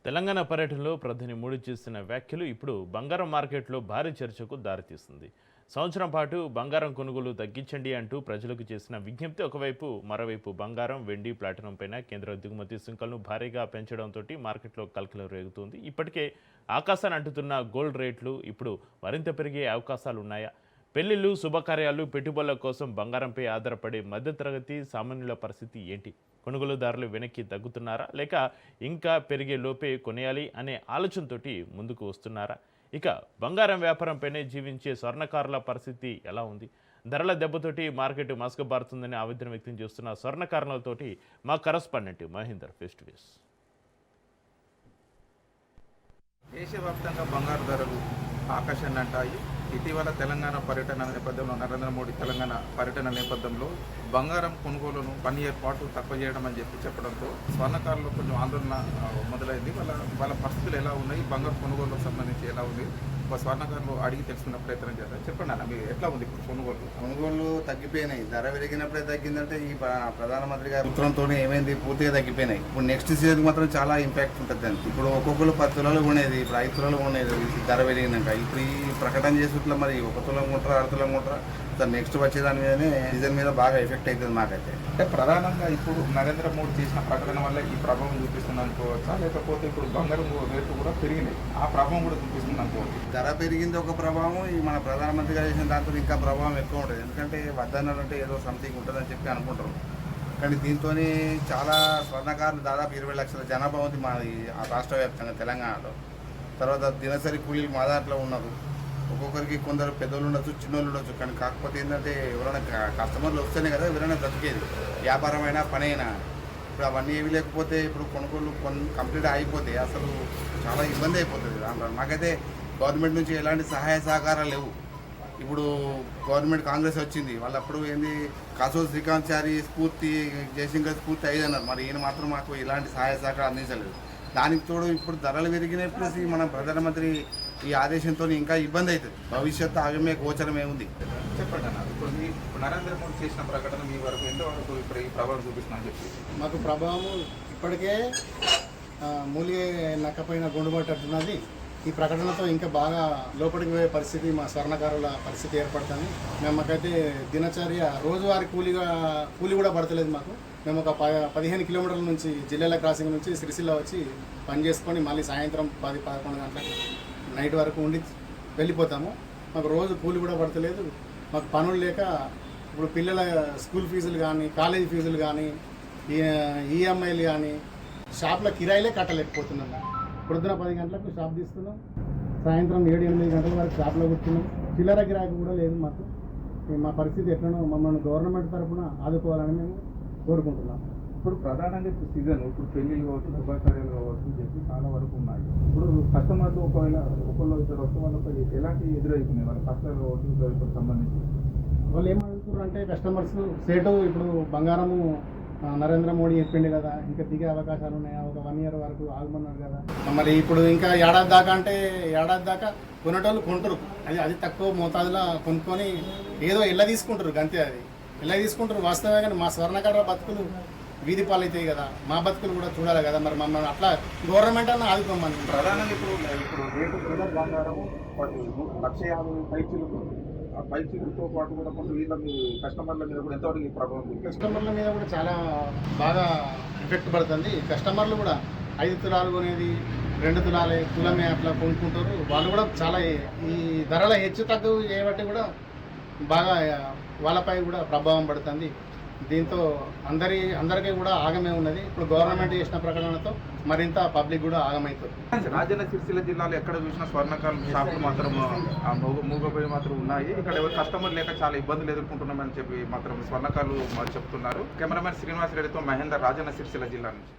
తెలంగాణ పర్యటనలో ప్రధాని మోడీ చేసిన వ్యాఖ్యలు ఇప్పుడు బంగారం మార్కెట్లో భారీ చర్చకు దారితీస్తుంది. సంవత్సరం పాటు బంగారం కొనుగోలు తగ్గించండి అంటూ ప్రజలకు చేసిన విజ్ఞప్తి ఒకవైపు, మరోవైపు బంగారం, వెండి, ప్లాటినం పైన కేంద్ర దిగుమతి సుంకాలను భారీగా పెంచడంతో మార్కెట్లో కలకలం రేగుతోంది. ఇప్పటికే ఆకాశాన్ని అంటుతున్న గోల్డ్ రేట్లు ఇప్పుడు మరింత పెరిగే అవకాశాలు ఉన్నాయా? పెళ్లిళ్ళు, శుభకార్యాలు, పెట్టుబడుల కోసం బంగారంపై ఆధారపడే మధ్యతరగతి సామాన్యుల పరిస్థితి ఏంటి? కొనుగోలుదారులు వెనక్కి తగ్గుతున్నారా, లేక ఇంకా పెరిగే లోపే కొనేయాలి అనే ఆలోచనతోటి ముందుకు వస్తున్నారా? ఇక బంగారం వ్యాపారంపైనే జీవించే స్వర్ణకారుల పరిస్థితి ఎలా ఉంది? ధరల దెబ్బతోటి మార్కెట్ మసకబారుతుందని ఆవేదన వ్యక్తం చేస్తున్న స్వర్ణకారులతోటి మా correspondent Mahender face to face. దేశవ్యాప్తంగా బంగారు ధరలు ఆకాశాన్ని అంటాయి. ఇటీవల తెలంగాణ పర్యటన నేపథ్యంలో నరేంద్ర మోడీ తెలంగాణ పర్యటన నేపథ్యంలో బంగారం కొనుగోలును 1 year పాటు తక్కువ చేయడం అని చెప్పడంతో స్వర్ణకారులు కొంచెం ఆందోళన మొదలైంది. వాళ్ళ పరిస్థితులు ఎలా ఉన్నాయి, బంగారు కొనుగోలుకు సంబంధించి ఎలా ఉంది, ఒక స్వర్ణకారులు అడిగి తెలుసుకున్న ప్రయత్నం చేద్దాం. చెప్పండి అన్న, మీరు ఎట్లా ఉంది ఇప్పుడు కొనుగోలు తగ్గిపోయినాయి. ధర పెరిగినప్పుడే తగ్గిందంటే ఈ ప్రధానమంత్రి గారి ఉత్తరంతో ఏమైంది, పూర్తిగా తగ్గిపోయినాయి. ఇప్పుడు నెక్స్ట్ సీజన్ మాత్రం చాలా ఇంపాక్ట్ ఉంటుంది అంతే. ఇప్పుడు ఒక్కొక్కరు 10 తులాలు కొనేది, ఇప్పుడు 5 తులాలు కొనేది ధర పెరిగినాక. ఇప్పుడు ఈ ప్రకటన చేసుకుంటే మరి 1 తులం కొంటారా, 6 తులం కొంటారా, నెక్స్ట్ వచ్చేదాని మీదనే సీజన్ మీద బాగా ఎఫెక్ట్ అవుతుంది మాకైతే. అంటే ప్రధానంగా ఇప్పుడు నరేంద్ర మోడీ చేసిన ప్రకటన వల్ల ఈ ప్రభావం చూపిస్తుంది అనుకోవచ్చా, లేకపోతే ఇప్పుడు బంగారం రేట్లు కూడా పెరిగినాయి, ఆ ప్రభావం కూడా చూపిస్తుంది అనుకోవచ్చు? ధర పెరిగింది ఒక ప్రభావం, ఈ మన ప్రధానమంత్రి గారు చేసిన దాంతో ఇంకా ప్రభావం ఎక్కువ ఉంటుంది. ఎందుకంటే వద్దన్నారంటే ఏదో సంథింగ్ ఉంటుందని చెప్పి అనుకుంటారు. కానీ దీంతో చాలా స్వర్ణకారులు దాదాపు 20 లక్షల జనాభా ఉంది మా రాష్ట్ర వ్యాప్తంగా తెలంగాణలో. తర్వాత దినసరి కూలీలు మా దాంట్లో ఉన్నారు. ఒక్కొక్కరికి కొందరు పెద్దోళ్ళు ఉండొచ్చు, చిన్నోళ్ళు ఉండొచ్చు. కానీ కాకపోతే ఏంటంటే ఎవరైనా కస్టమర్లు వస్తేనే కదా ఎవరైనా బ్రతికేది, వ్యాపారమైనా పని అయినా. ఇప్పుడు అవన్నీ ఏవి లేకపోతే ఇప్పుడు కొనుగోలు కంప్లీట్ అయిపోతే అసలు చాలా ఇబ్బంది అయిపోతుంది దాంట్లో. మాకైతే గవర్నమెంట్ నుంచి ఎలాంటి సహాయ సహకారాలు లేవు. ఇప్పుడు గవర్నమెంట్ కాంగ్రెస్ వచ్చింది, వాళ్ళప్పుడు ఏంది కాసోల్ శ్రీకాంత్ స్ఫూర్తి, జయశంకర్ స్ఫూర్తి అయ్యేదన్నారు. మరి ఈయన మాత్రం మాకు ఇలాంటి సహాయ సహకారం అందించలేదు. దానికి తోడు ఇప్పుడు ధరలు పెరిగినప్పుడు మన ప్రధానమంత్రి ఈ ఆదేశంతో ఇంకా ఇబ్బంది అవుతుంది. భవిష్యత్తు ఆగమే గోచరమే ఉంది. చెప్పండి అన్న, ఇప్పుడు నరేంద్ర మోడీ చేసిన ప్రకటన మీ వరకు ఎంతవరకు ఇప్పుడు ఈ ప్రభావం చూపిస్తుందని చెప్పి? మాకు ప్రభావం ఇప్పటికే మూలిగే నక్కపోయిన గుండుబట్టట్టున్నది. ఈ ప్రకటనతో ఇంకా బాగా లోపలికి పోయే పరిస్థితి, మా స్వర్ణకారుల పరిస్థితి ఏర్పడుతుంది. మాకైతే దినచర్య రోజువారీ కూలి కూడా పడతలేదు మాకు. మేము ఒక 15 కిలోమీటర్ల నుంచి జిల్లాల క్రాసింగ్ నుంచి సిరిసిల్ల వచ్చి పని చేసుకొని మళ్ళీ సాయంత్రం 10-11 గంటలకు నైట్ వరకు ఉండి వెళ్ళిపోతాము. మాకు రోజు కూలి కూడా పడతలేదు. మాకు పనులు లేక ఇప్పుడు పిల్లల స్కూల్ ఫీజులు కానీ, కాలేజీ ఫీజులు కానీ, ఈఎంఐలు కానీ, షాప్ల కిరాయిలే కట్టలేకపోతున్నాం. పొద్దున 10 గంటలకు షాప్ తీస్తున్నాం, సాయంత్రం 7-8 గంటల వరకు షాప్లో కూర్చున్నాం. చిల్లర గిరాకీ కూడా లేదు మాకు. మా పరిస్థితి ఎట్లనో మమ్మల్ని గవర్నమెంట్ తరఫున ఆదుకోవాలని మేము కోరుకుంటున్నాం. ఇప్పుడు ప్రధానంగా ఇప్పుడు సీజన్, ఇప్పుడు పెళ్లిళ్ళు కావచ్చు, శుభకార్యాలు కావచ్చు అని చెప్పి చాలా వరకు ఉన్నాయి. ఇప్పుడు కస్టమర్లు ఒకవేళ ఒకళ్ళు ఇద్దరు వస్తే వాళ్ళకి ఎలాంటి ఎదురవుతున్నాయి, వాళ్ళ కష్టాలు కావచ్చు సంబంధించి వాళ్ళు ఏమడుగుతున్నారు అంటే కస్టమర్స్ సేటు ఇప్పుడు బంగారము నరేంద్ర మోడీ చెప్పిండు కదా, ఇంకా దిగే అవకాశాలు ఉన్నాయి, ఒక 1 year వరకు ఆగమన్నారు కదా. మరి ఇప్పుడు ఇంకా ఏడాది దాకా కొనేటోళ్ళు కొంటారు. అది తక్కువ మోతాదులో కొనుక్కొని ఏదో ఇలా తీసుకుంటారు అంతే. అది ఇలా తీసుకుంటారు వాస్తవమే. కానీ మా స్వర్ణకారుల బతుకులు వీధి పాలు అవుతాయి కదా, మా బతుకులు కూడా చూడాలి కదా. మరి మమ్మల్ని అట్లా గవర్నమెంట్ అన్న ఆదుకోమని. ప్రధానంగా ఇప్పుడు రేటు కూడా బంగారం 1,50,000 పైచిలతో పాటు కూడా కొంత వీళ్ళ కస్టమర్ల మీద కూడా ఎంతవరకు ప్రభావం? కస్టమర్ల మీద కూడా చాలా బాగా ఎఫెక్ట్ పడుతుంది. కస్టమర్లు కూడా 5 తులాలు కొనేది 2 తులాలే, తులమే అట్లా కొనుక్కుంటారు. వాళ్ళు కూడా చాలా ఈ ధరల హెచ్చు తగ్గు చేయబట్టి కూడా బాగా వాళ్ళపై కూడా ప్రభావం పడుతుంది. దీంతో అందరికీ కూడా ఆగమే ఉన్నది. ఇప్పుడు గవర్నమెంట్ చేసిన ప్రకటనతో మరింత పబ్లిక్ కూడా ఆగమవుతుంది. రాజన్న సిరిసిల్ల జిల్లాలో ఎక్కడ చూసినా స్వర్ణకారుల షాపులు మాత్రం మూగపోయి మాత్రం ఉన్నాయి. ఇక్కడ ఎవరు కస్టమర్ లేక చాలా ఇబ్బందులు ఎదుర్కొంటున్నామని చెప్పి మాత్రం స్వర్ణకారులు చెప్తున్నారు. కెమెరామెన్ శ్రీనివాస్ రెడ్డితో మహేందర్, రాజన్న సిరిసిల్ల జిల్లా నుంచి.